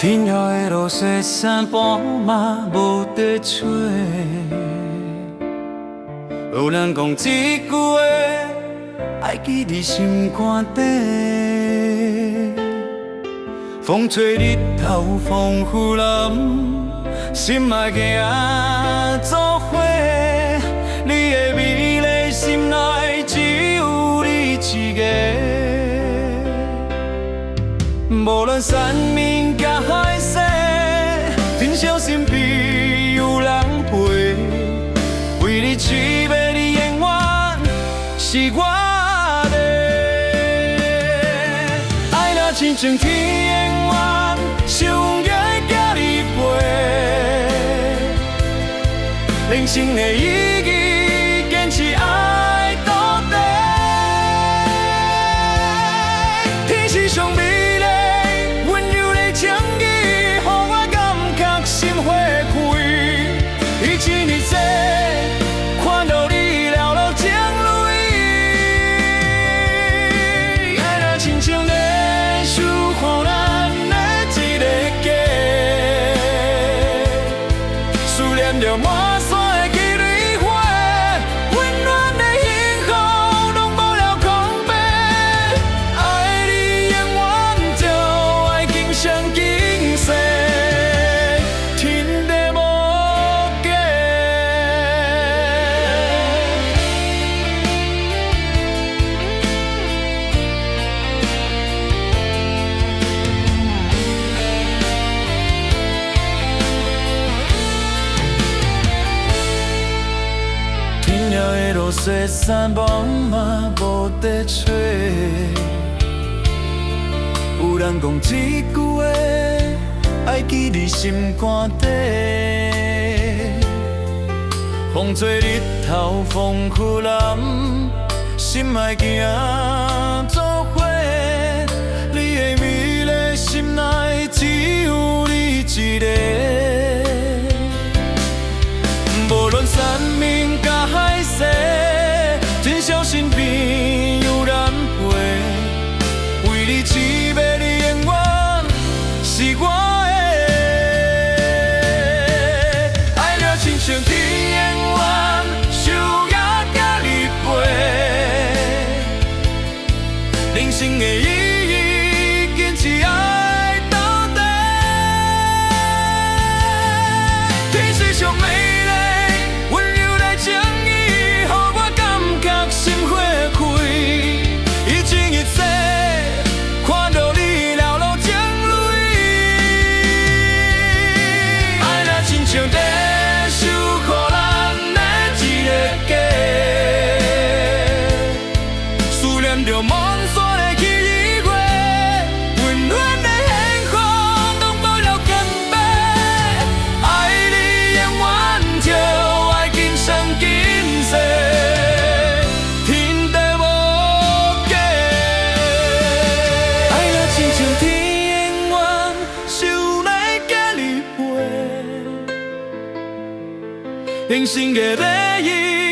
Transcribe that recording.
天涯的路，雪山坡嘛无得找。有人讲一句话，爱记伫心肝底。风吹日头，风雨淋，心爱行作伙。你的美丽，心内只有你一个。无论山盟甲海誓，真小心必有人陪。为你痴迷的永远是我的。爱若亲像天缘，想约甲你陪。人生的意义，坚持爱到底。天是上美。着满山的季蕊花，温暖的幸福拢无了空白。爱你永远就爱今生今世，天地无价。天涯的路，雪山茫嘛无得找。有人讲一句话，爱记伫心肝底。风吹日头，风雨淋，心爱行作伙。你的美丽，心内只有你一个。无论山盟甲海誓，真小心必有人陪。为你痴迷的永远是我的。爱若亲像天缘，想约甲你陪。人生的意义，坚持爱到底。天是上美。着满山的季蕊花，温暖的幸福拢无了根白。爱你永远就爱今生今世，天地无价。爱若亲像天缘，想来甲你陪。人生的礼仪。